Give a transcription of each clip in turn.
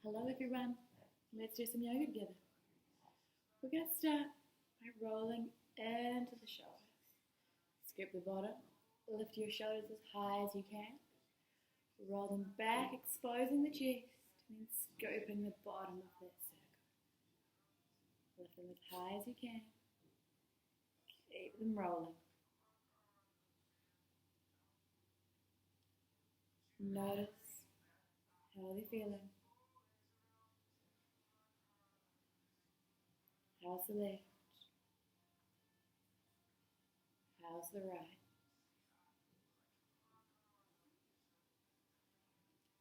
Hello everyone, let's do some yoga together. We're going to start by rolling into the shoulders. Scoop the bottom, lift your shoulders as high as you can. Roll them back, exposing the chest, and then scooping the bottom of that circle. Lift them as high as you can. Keep them rolling. Notice how they're feeling. How's the left? How's the right?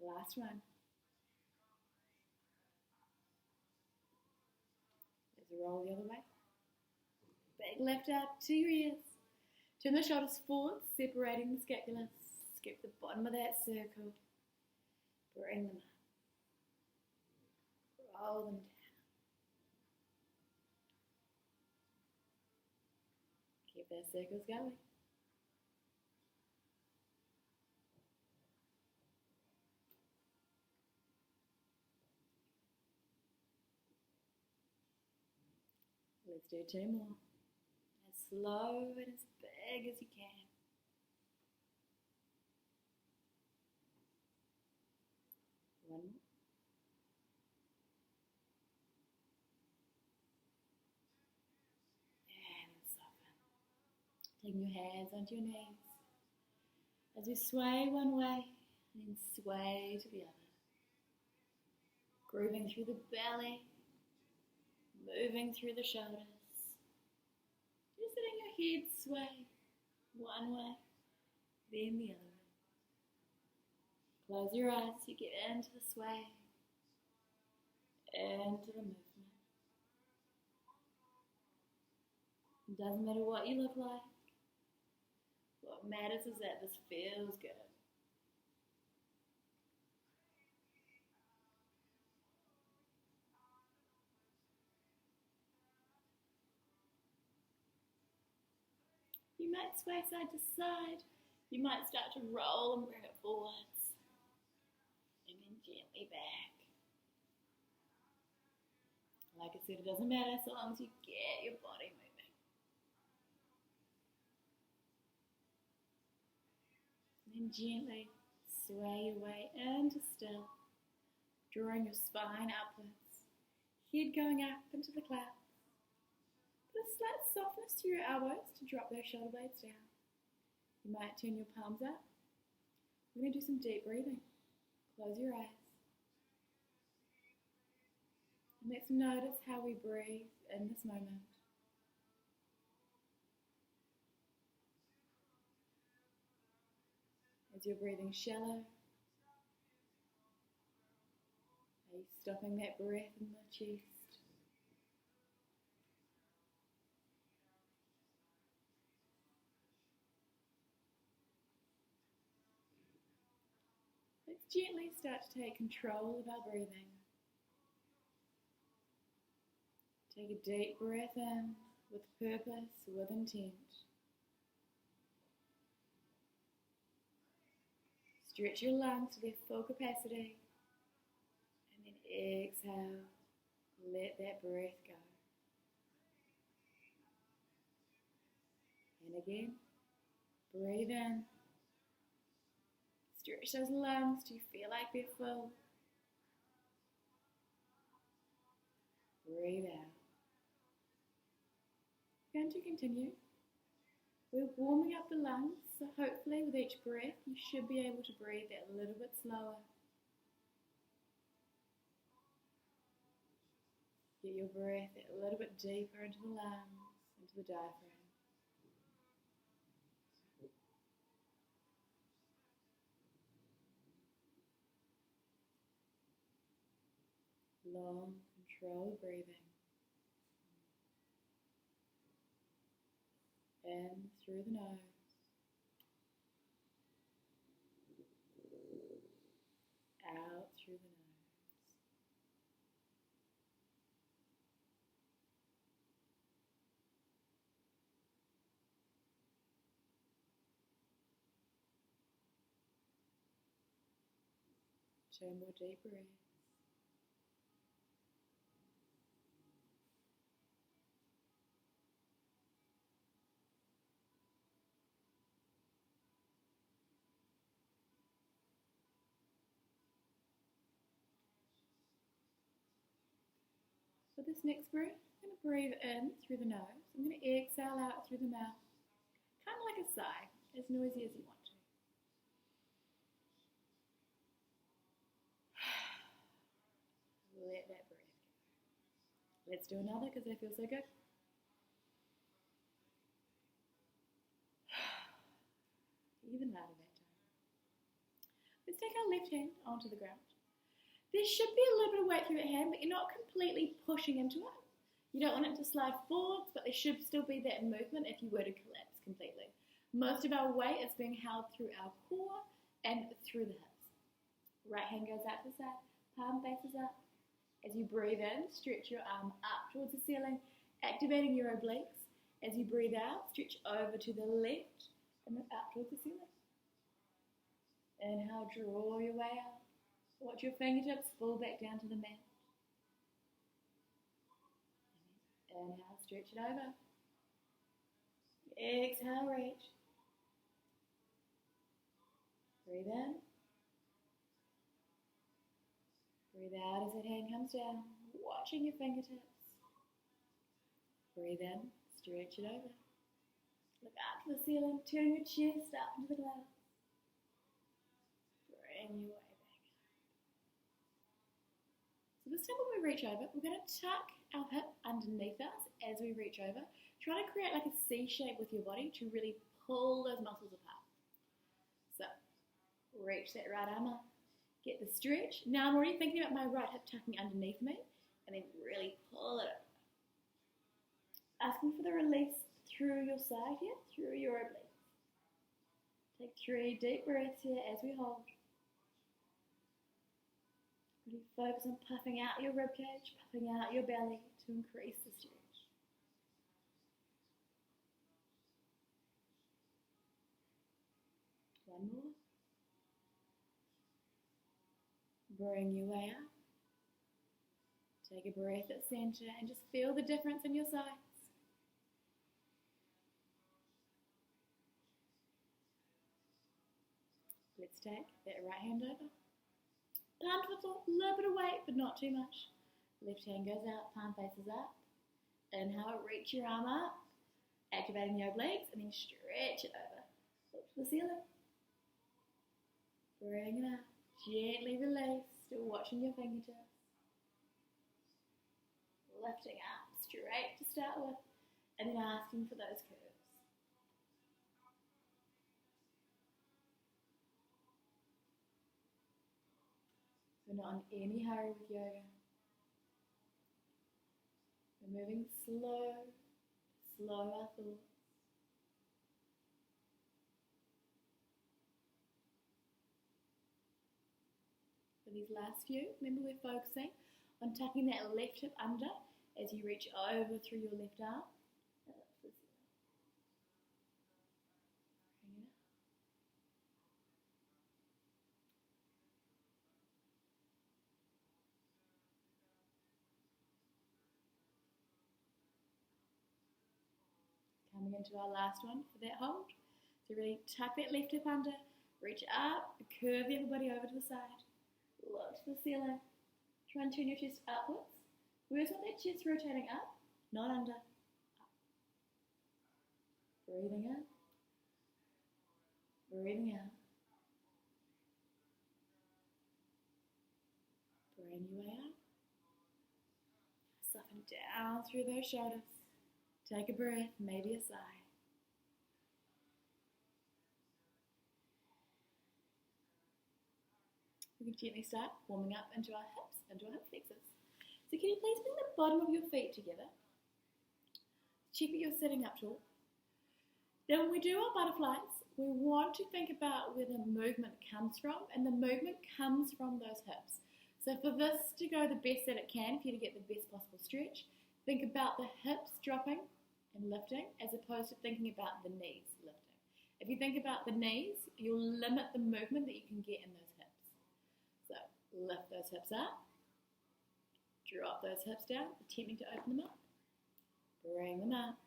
Last one. Let's roll the other way. Big lift up to your ears. Turn the shoulders forward, separating the scapula. Skip the bottom of that circle. Bring them up. Roll them down. Keep those circles going. Let's do two more. As slow and as big as you can. One more. And soften. Taking your hands onto your knees. As we sway one way and then sway to the other. Grooving through the belly. Moving through the shoulders. Just letting your head sway one way, then the other way. Close your eyes as you get into the sway, into the movement. It doesn't matter what you look like. What matters is that this feels good. You might sway side to side. You might start to roll and bring it forwards. And then gently back. Like I said, it doesn't matter so long as you get your body moving. And then gently sway your way into still. Drawing your spine upwards. Head going up into the clouds. Put a slight softness to your elbows to drop those shoulder blades down. You might turn your palms up. We're going to do some deep breathing. Close your eyes. And let's notice how we breathe in this moment. As you're breathing shallow, are you stopping that breath in the chest? Let's gently start to take control of our breathing. Take a deep breath in with purpose, with intent. Stretch your lungs to their full capacity. And then exhale, let that breath go. And again, breathe in. Stretch those lungs till you feel like they're full. Breathe out. We're going to continue. We're warming up the lungs, so hopefully with each breath you should be able to breathe that a little bit slower. Get your breath a little bit deeper into the lungs, into the diaphragm. Long, controlled breathing. In through the nose. Out through the nose. Two more deep breaths. For this next breath, I'm going to breathe in through the nose. I'm going to exhale out through the mouth. Kind of like a sigh, as noisy as you want to. Let that breath go. Let's do another because they feel so good. Even louder that time. Let's take our left hand onto the ground. There should be a little bit of weight through that hand, but you're not completely pushing into it. You don't want it to slide forwards, but there should still be that movement if you were to collapse completely. Most of our weight is being held through our core and through the hips. Right hand goes out to the side, palm faces up. As you breathe in, stretch your arm up towards the ceiling, activating your obliques. As you breathe out, stretch over to the left and then up towards the ceiling. Inhale, draw your way out. Watch your fingertips fall back down to the mat. Inhale, stretch it over. Exhale, reach. Breathe in. Breathe out as that hand comes down, watching your fingertips. Breathe in, stretch it over. Look up to the ceiling, turn your chest up into the clouds. Bring your way back up. So this time when we reach over, we're going to tuck our hip underneath us as we reach over. Try to create like a C shape with your body to really pull those muscles apart. So, reach that right arm up. Get the stretch. Now I'm already thinking about my right hip tucking underneath me, and then really pull it up. Asking for the release through your side here, through your obliques. Take 3 deep breaths here as we hold. Really focus on puffing out your ribcage, puffing out your belly to increase the stretch. One more. Bring your way up. Take a breath at center and just feel the difference in your sides. Let's take that right hand over. Palm to the floor, a little bit of weight, but not too much. Left hand goes out, palm faces up. Inhale, reach your arm up, activating the obliques, and then stretch it over. Look to the ceiling. Bring it up. Gently release, still watching your fingertips. Lifting up, straight to start with, and then asking for those curves. We're not in any hurry with yoga. We're moving slow our thoughts. For these last few, remember we're focusing on tucking that left hip under as you reach over through your left arm. Bring it up. Coming into our last one for that hold. So really tuck that left hip under, reach up, curve the upper body over to the side. Look to the ceiling. Try and turn your chest upwards. We also want that chest rotating up, not under. Up. Breathing in. Breathing out. Bring your way up. Soften down through those shoulders. Take a breath, maybe a sigh. We can gently start warming up into our hips, into our hip flexors. So can you please bring the bottom of your feet together? Check that you're sitting up tall. Now when we do our butterflies, we want to think about where the movement comes from, and the movement comes from those hips. So for this to go the best that it can, for you to get the best possible stretch, think about the hips dropping and lifting as opposed to thinking about the knees lifting. If you think about the knees, you'll limit the movement that you can get in those hips. So lift those hips up, drop those hips down, attempting to open them up, bring them up,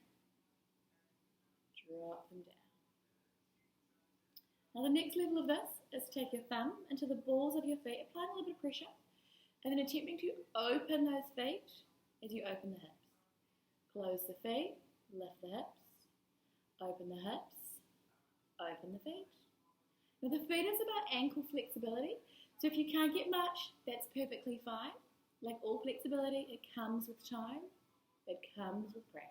drop them down. Now the next level of this is to take your thumb into the balls of your feet, applying a little bit of pressure, and then attempting to open those feet as you open the hips. Close the feet, lift the hips, open the hips, open the feet. Now the feet is about ankle flexibility, so if you can't get much, that's perfectly fine. Like all flexibility, it comes with time, it comes with practice.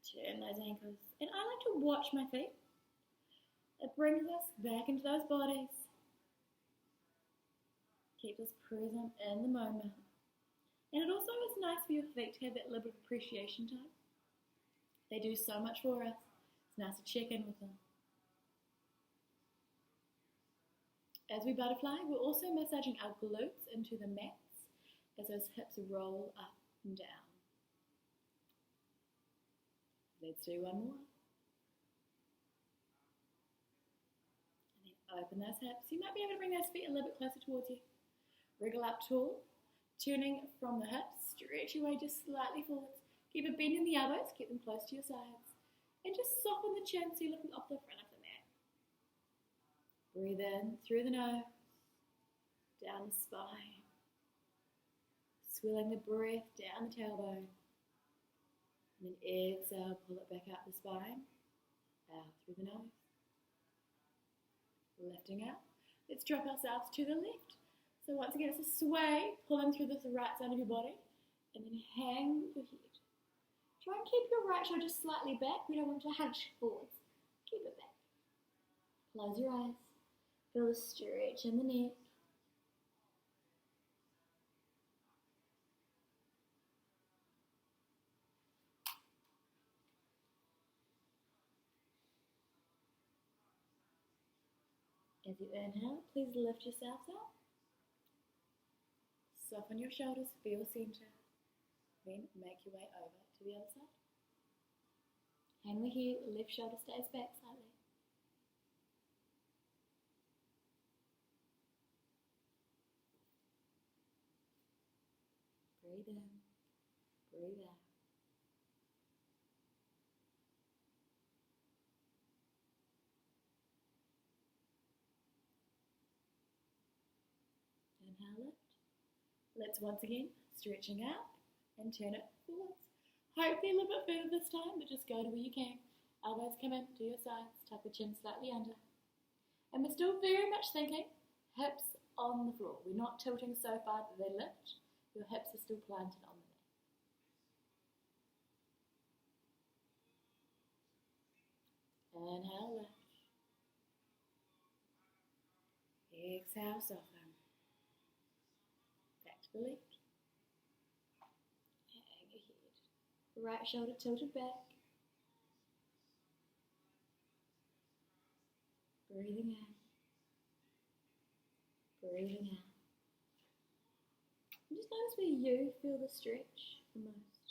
Turn those ankles, and I like to watch my feet. It brings us back into those bodies. Keep us present in the moment. And it also is nice for your feet to have that little bit of appreciation time. They do so much for us. It's nice to check in with them. As we butterfly, we're also massaging our glutes into the mats as those hips roll up and down. Let's do one more. And then open those hips. You might be able to bring those feet a little bit closer towards you. Wriggle up tall, turning from the hips, stretch your way just slightly forwards. Keep a bend in the elbows, keep them close to your sides. And just soften the chin so you're looking off the front of the mat. Breathe in through the nose, down the spine. Swilling the breath down the tailbone. And then exhale, pull it back up the spine, out through the nose. Lifting up. Let's drop ourselves to the left. So once again, it's a sway, pulling through the right side of your body, and then hang your head. Try and keep your right shoulder just slightly back. We don't want to hunch forwards. Keep it back. Close your eyes. Feel the stretch in the neck. As you inhale, please lift yourselves up. Soften your shoulders, feel center. Then make your way over to the other side. Hang the head, left shoulder stays back slightly. Breathe in, breathe out. Inhale, lift. Let's once again, stretching out and turn it forwards. Hopefully a little bit further this time, but just go to where you can. Elbows come in to your sides, tuck the chin slightly under. And we're still very much thinking hips on the floor. We're not tilting so far that they lift. Your hips are still planted on the mat. Inhale, lift. Exhale, soften. Back to the left. Hang your head. Right shoulder tilted back. Breathing in. Breathing out. And just notice where you feel the stretch the most.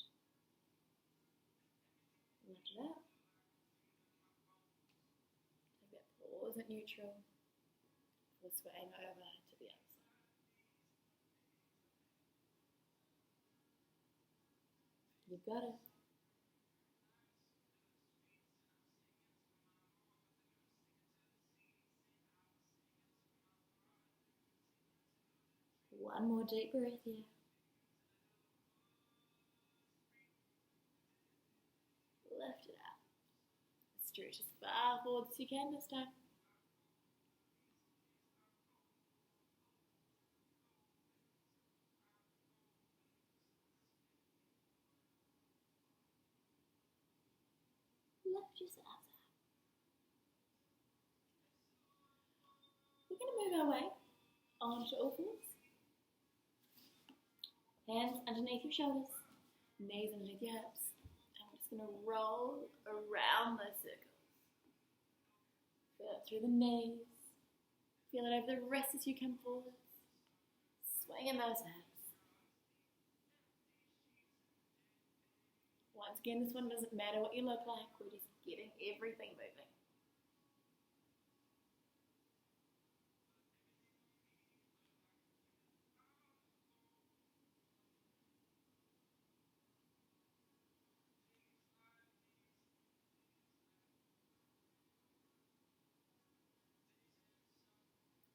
Lift it up. Take that pause at neutral. We're swaying over to the other side. You've got it. One more deep breath here. Lift it up. Stretch as far forward as you can this time. Lift yourselves up. We're going to move our way onto all fours. Hands underneath your shoulders, knees underneath your hips. And we're just going to roll around those circles. Feel it through the knees. Feel it over the wrists as you come forwards. Swinging those hips. Once again, this one doesn't matter what you look like. We're just getting everything moving.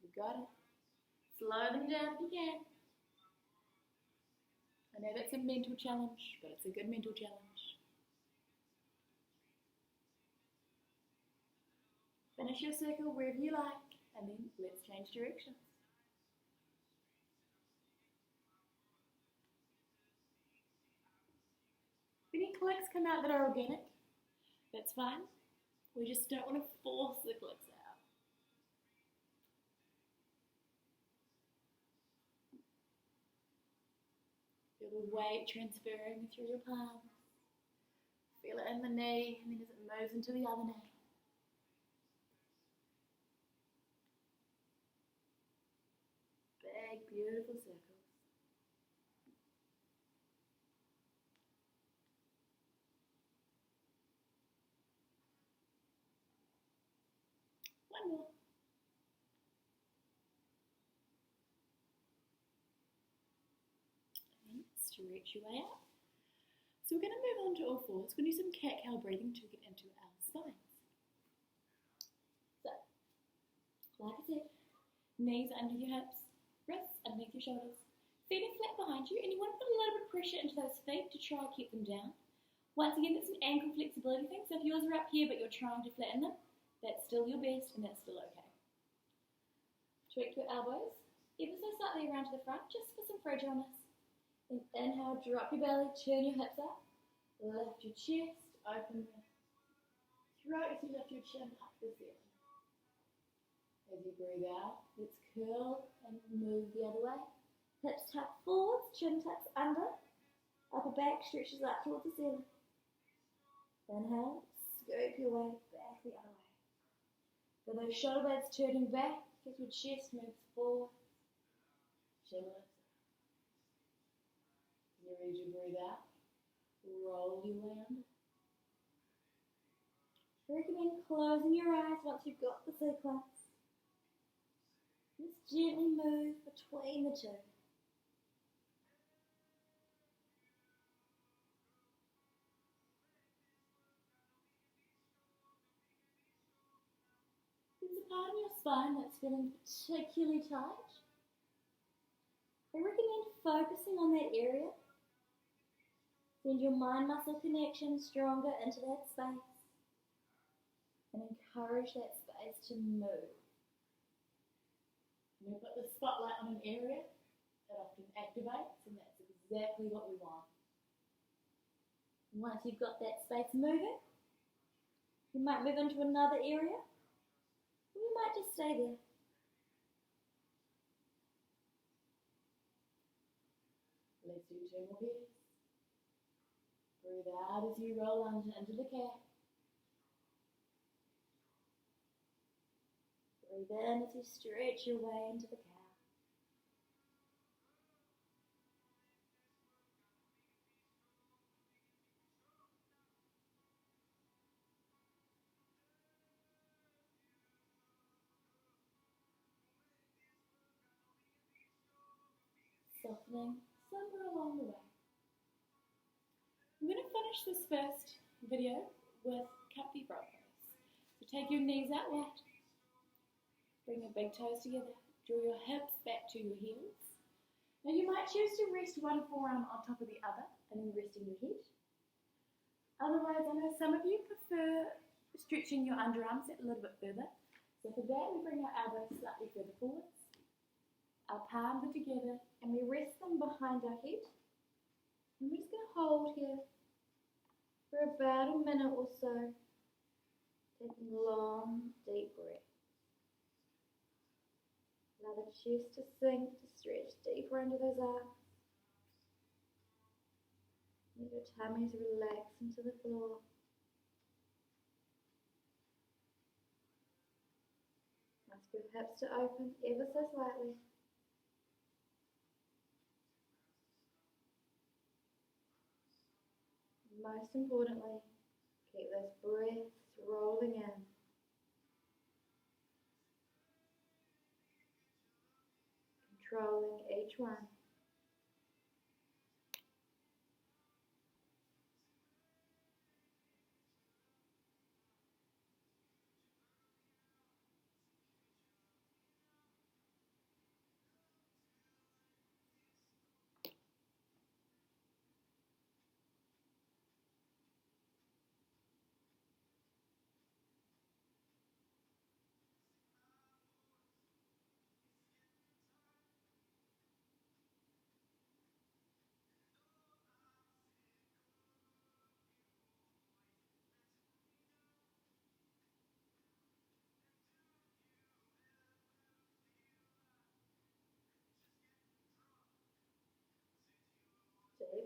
You got it. Slow them down if you can. I know that's a mental challenge, but it's a good mental challenge. Finish your circle wherever you like, and then let's change directions. If any clicks come out that are organic, that's fine. We just don't want to force the clicks out. Feel the weight transferring through your palms. Feel it in the knee, and then as it moves into the other knee. Big, beautiful circles. One more. And stretch your way out. So we're going to move on to all fours. We're going to do some cat-cow breathing to get into our spines. So, like I said, knees under your hips, wrists underneath your shoulders. Feet are flat behind you, and you want to put a little bit of pressure into those feet to try and keep them down. Once again, it's an ankle flexibility thing, so if yours are up here but you're trying to flatten them, that's still your best and that's still okay. Tweak your elbows ever so slightly around to the front, just for some fragileness. Then inhale, drop your belly, turn your hips up, lift your chest, open your throat as you lift your chin up to the ceiling. As you breathe out, let's curl and move the other way. Hips tuck forwards, chin tucks under, upper back stretches up towards the ceiling. Inhale, scoop your way back the other way. With those shoulder blades turning back, as your chest moves forward, chin lifts. You're ready to breathe out. Roll your way under. I recommend closing your eyes once you've got the sequence. Just gently move between the two. There's a part of your spine that's feeling particularly tight. I recommend focusing on that area. Send your mind-muscle connection stronger into that space and encourage that space to move. When we put the spotlight on an area, it often activates, and that's exactly what we want. And once you've got that space moving, you might move into another area, or you might just stay there. Let's do 2 more pairs. Breathe out as you roll under into the cat. Breathe in as you stretch your way into the cow. Softening somewhere along the way. I'm going to finish this first video with comfy frog pose. So take your knees out wide. Bring your big toes together. Draw your hips back to your heels. Now you might choose to rest one forearm on top of the other and then resting your head. Otherwise, I know some of you prefer stretching your underarms a little bit further. So for that, we bring our elbows slightly further forwards. Our palms are together and we rest them behind our head. And we're just going to hold here for about a minute or so, taking long, deep breaths. Allow the chest to sink, to stretch deeper into those arms. Let your tummies relax into the floor. Ask your hips to open ever so slightly. Most importantly, keep those breaths rolling in. Controlling each one.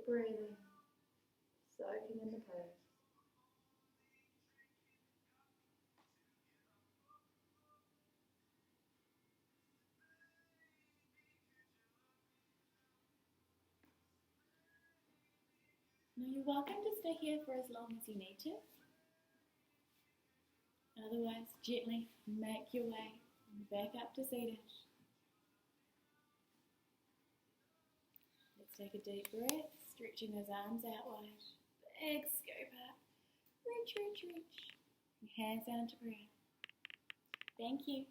breathing, soaking in the pose. Now you're welcome to stay here for as long as you need to. Otherwise, gently make your way back up to seated. Let's take a deep breath, stretching those arms out wide. Big scoop up. Reach, reach, reach. Your hands down to prayer. Thank you.